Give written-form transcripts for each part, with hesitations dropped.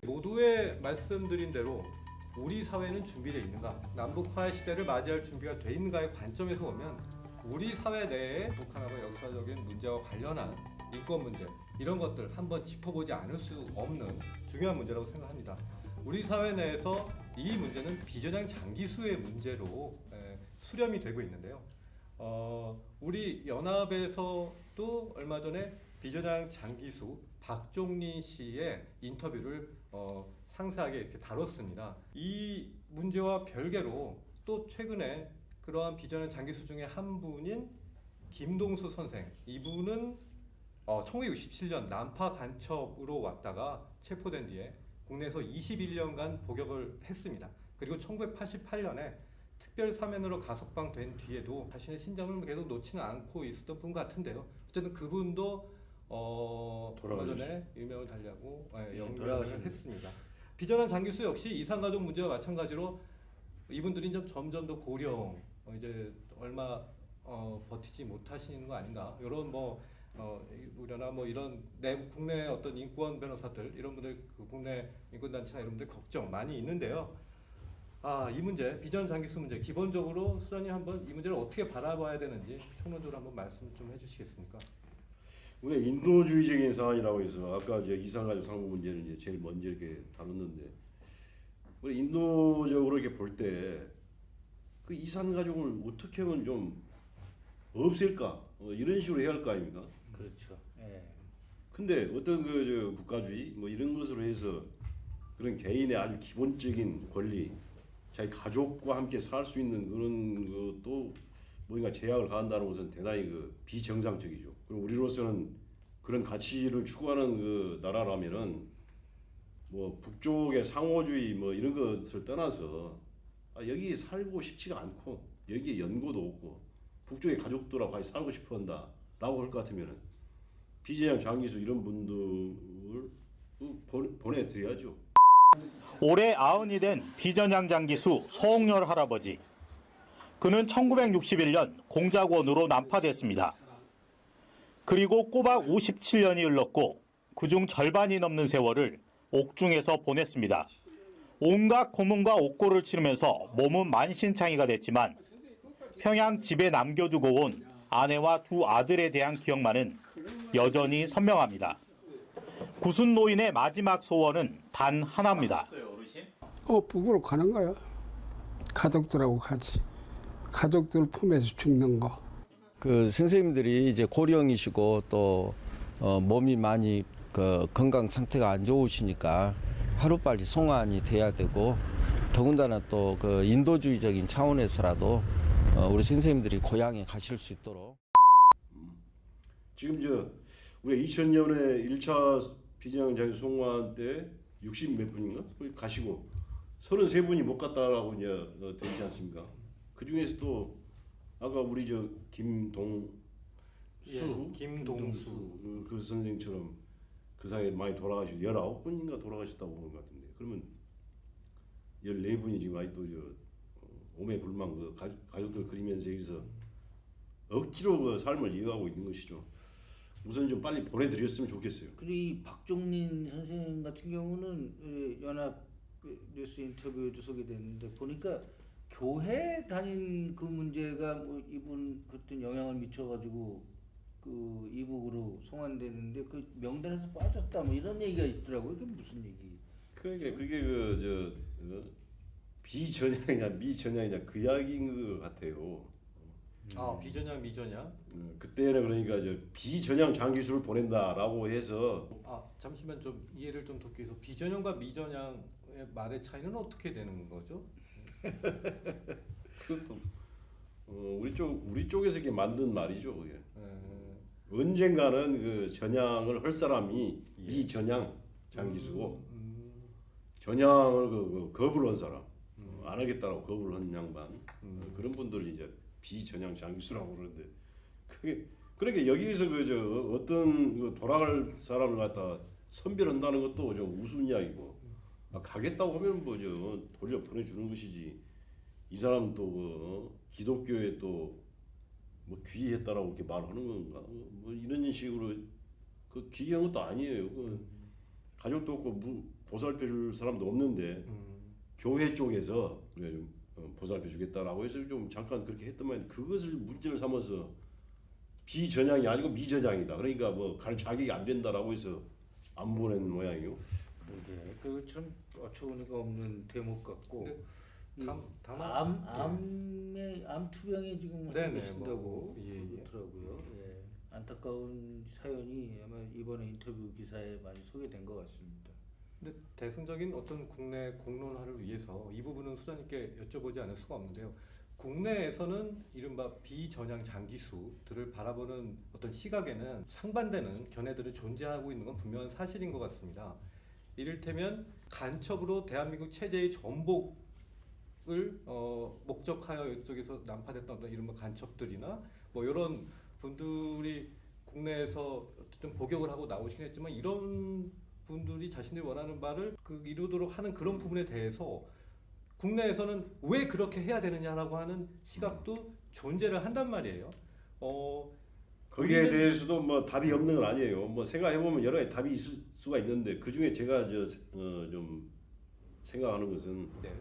모두의 말씀드린 대로 우리 사회는 준비되어 있는가, 남북화의 시대를 맞이할 준비가 돼 있는가의 관점에서 보면 우리 사회 내에 북한하고 역사적인 문제와 관련한 인권 문제 이런 것들 한번 짚어보지 않을 수 없는 중요한 문제라고 생각합니다. 우리 사회 내에서 이 문제는 비전향 장기수의 문제로 수렴이 되고 있는데요. 우리 연합에서도 얼마 전에 비전향 장기수 박종린 씨의 인터뷰를 상세하게 이렇게 다뤘습니다. 이 문제와 별개로 또 최근에 그러한 비전향 장기수 중에 한 분인 김동수 선생, 이분은 1967년 난파 간첩으로 왔다가 체포된 뒤에 국내에서 21년간 복역을 했습니다. 그리고 1988년에 특별 사면으로 가석방된 뒤에도 자신의 신점을 계속 놓지는 않고 있었던 분 같은데요. 어쨌든 그분도 얼마 전에 유명을 달리하고 영명을 했습니다. 비전향 장기수 역시 이산가족 문제와 마찬가지로 이분들이 점점 더 고령, 이제 얼마 버티지 못하시는 거 아닌가, 이런 우려나 이런 내부 국내 어떤 인권 변호사들 이런 분들, 그 국내 인권 단체나 이런 분들 걱정 많이 있는데요. 이 문제, 비전 장기수 문제, 기본적으로 수장님 한번 이 문제를 어떻게 바라봐야 되는지 평론적으로 한번 말씀 좀 해주시겠습니까? 우리 인도주의적인 사안이라고 해서 아까 이제 이산가족 상호 문제를 이제 제일 먼저 이렇게 다뤘는데, 우리 인도적으로 이렇게 볼 때 그 이산가족을 어떻게 하면 좀 없앨까, 이런 식으로 해야 할 거 아닙니까? 그렇죠. 예. 근데 어떤 저 국가주의 이런 것으로 해서 그런 개인의 아주 기본적인 권리, 자기 가족과 함께 살 수 있는 그런 것도 뭔가 제약을 가한다는 것은 대단히 비정상적이죠. 그리고 우리로서는 그런 가치를 추구하는 그 나라라면은 북쪽의 상호주의 이런 것을 떠나서 여기 살고 싶지가 않고 여기에 연고도 없고 북쪽의 가족들하고 같이 살고 싶어 한다라고 할 것 같으면은 비전향 장기수 이런 분들을 보내드려야죠. 올해 90이 된 비전향 장기수 서홍렬 할아버지. 그는 1961년 공작원으로 난파됐습니다. 그리고 꼬박 57년이 흘렀고 그중 절반이 넘는 세월을 옥중에서 보냈습니다. 온갖 고문과 옥고를 치르면서 몸은 만신창이가 됐지만 평양 집에 남겨두고 온 아내와 두 아들에 대한 기억만은 여전히 선명합니다. 구순 노인의 마지막 소원은 단 하나입니다. 북으로 가는 거야. 가족들하고 같이. 가족들 품에서 죽는 거. 그 선생님들이 이제 고령이시고 또 몸이 많이 건강 상태가 안 좋으시니까 하루빨리 송환이 돼야 되고, 더군다나 또 그 인도주의적인 차원에서라도 우리 선생님들이 고향에 가실 수 있도록. 지금 우리 2000년에 1차 비전향 장기수 송환 때 60 몇 분인가 거기 가시고 33분이 못 갔다라고 이제 되지 않습니까? 그 중에서 또 아까 우리 김동수 그 선생처럼 그 사이에 많이 돌아가시고 19분인가 돌아가셨다고 보는 것 같은데, 그러면 14분이 지금 아직도 오매불망 가족들 그리면서 여기서 억지로 삶을 이어가고 있는 것이죠. 우선 좀 빨리 보내드렸으면 좋겠어요. 그리고 이 박종린 선생 같은 경우는 연합 뉴스 인터뷰에도 소개됐는데 보니까 교회 다닌 그 문제가 이분 그때 영향을 미쳐가지고 그 이북으로 송환되는데 그 명단에서 빠졌다 이런 얘기가 있더라고요. 그게 무슨 얘기? 그러니까 그게 비전향이냐 미전향이냐 그 이야기인 것 같아요. 비전향 미전향. 그때는 그러니까 비전향 장기수를 보낸다라고 해서 잠시만 좀 이해를 좀 돕기 위해서 비전향과 미전향의 말의 차이는 어떻게 되는 거죠? 그것도 우리 쪽에서 이렇게 만든 말이죠. 그게. 언젠가는 그 전향을 할 사람이 미전향 장기수고 전향을 거부를 한 사람, 안 하겠다라고 거부를 한 양반, 그런 분들을 이제 비전향 장기수라고 그러는데, 그게 그러니까 여기서 어떤 돌아갈 사람을 갖다 선별한다는 것도 좀 우스운 이야기고, 가겠다고 하면 돌려 보내주는 것이지, 이 사람 또 기독교에 또 귀의했다라고 이렇게 말하는 건가, 이런 식으로 귀의한 것도 아니에요. 가족도 없고 보살펴줄 사람도 없는데 교회 쪽에서 우리가 좀 보살펴 주겠다라고 해서 좀 잠깐 그렇게 했더만 그것을 문제를 삼아서 비전향이 아니고 미전향이다. 그러니까 뭐 갈 자격이 안 된다라고 해서 안 보낸 모양이요. 그러게 그좀 어처구니가 없는 대목 같고 이 다만 암 투병에 지금 네네, 하고 계신다고 뭐, 예. 그러더라고요. 예. 안타까운 사연이 아마 이번에 인터뷰 기사에 많이 소개된 것 같습니다. 근데 대승적인 어떤 국내 공론화를 위해서 이 부분은 소장님께 여쭤보지 않을 수가 없는데요. 국내에서는 이른바 비전향 장기수들을 바라보는 어떤 시각에는 상반되는 견해들이 존재하고 있는 건 분명한 사실인 것 같습니다. 이를테면 간첩으로 대한민국 체제의 전복을 목적하여 이쪽에서 난파됐던 어떤 이른바 간첩들이나 뭐 이런 분들이 국내에서 어쨌든 복역을 하고 나오시긴 했지만 이런 분들이 자신들이 원하는 바를 이루도록 하는 그런 부분에 대해서 국내에서는 왜 그렇게 해야 되느냐라고 하는 시각도 존재를 한단 말이에요. 거기에 대해서도 뭐 답이 없는 건 아니에요. 뭐 생각해 보면 여러 가지 답이 있을 수가 있는데 그 중에 제가 좀 생각하는 것은 네.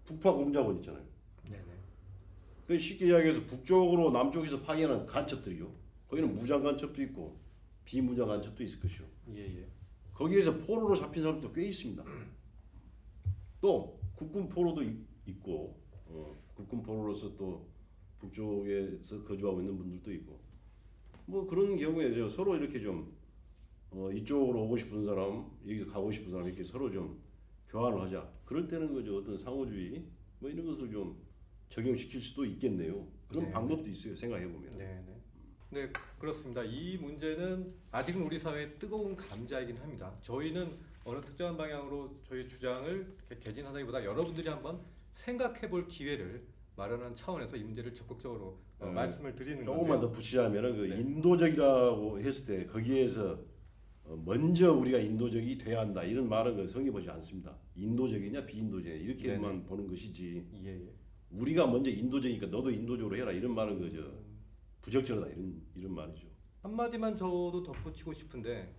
북파 공작원 있잖아요. 네네. 그 쉽게 이야기해서 북쪽으로 남쪽에서 파견한 간첩들이요. 거기는 무장 간첩도 있고 비무장 간첩도 있을 것이요. 예예. 거기에서 포로로 잡힌 사람도 꽤 있습니다. 또 국군 포로도 있고 국군 포로로서 또 북쪽에서 거주하고 있는 분들도 있고 뭐 그런 경우에 서로 이렇게 좀 이쪽으로 오고 싶은 사람 여기서 가고 싶은 사람 이렇게 서로 좀 교환을 하자. 그럴 때는 그저 어떤 상호주의 뭐 이런 것을 좀 적용시킬 수도 있겠네요. 그런 네. 방법도 있어요. 생각해 보면. 네네. 네 그렇습니다. 이 문제는 아직은 우리 사회의 뜨거운 감자이긴 합니다. 저희는 어느 특정한 방향으로 저희 주장을 이렇게 개진하다기보다 여러분들이 한번 생각해볼 기회를 마련한 차원에서 이 문제를 적극적으로 말씀을 드리는 건데요. 조금만 더 붙이자면은 그 네. 인도적이라고 했을 때 거기에서 먼저 우리가 인도적이 돼야 한다 이런 말은 성립하지 않습니다. 인도적이냐 비인도적이냐 이렇게만 네네. 보는 것이지 예예. 우리가 먼저 인도적이니까 너도 인도적으로 해라 이런 말은 그저 부적절하다 이런 말이죠. 한마디만 저도 덧붙이고 싶은데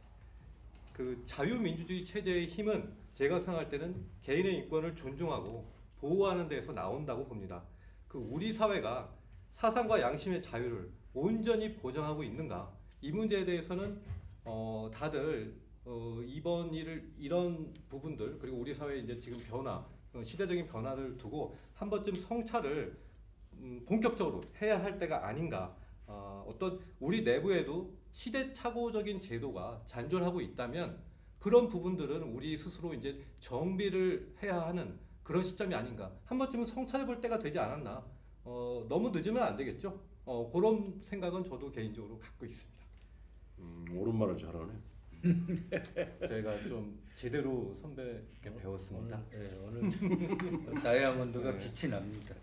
그 자유민주주의 체제의 힘은 제가 생각할 때는 개인의 인권을 존중하고 보호하는 데에서 나온다고 봅니다. 그 우리 사회가 사상과 양심의 자유를 온전히 보장하고 있는가 이 문제에 대해서는 다들 이번 일을 이런 부분들 그리고 우리 사회의 이제 지금 변화 시대적인 변화를 두고 한 번쯤 성찰을 본격적으로 해야 할 때가 아닌가. 어떤 우리 내부에도 시대착오적인 제도가 잔존하고 있다면 그런 부분들은 우리 스스로 이제 정비를 해야 하는 그런 시점이 아닌가. 한 번쯤은 성찰해 볼 때가 되지 않았나. 너무 늦으면 안 되겠죠. 그런 생각은 저도 개인적으로 갖고 있습니다. 옳은 말을 잘하네. 제가 좀 제대로 선배께 배웠습니다. 오늘 다이아몬드가 빛이 납니다.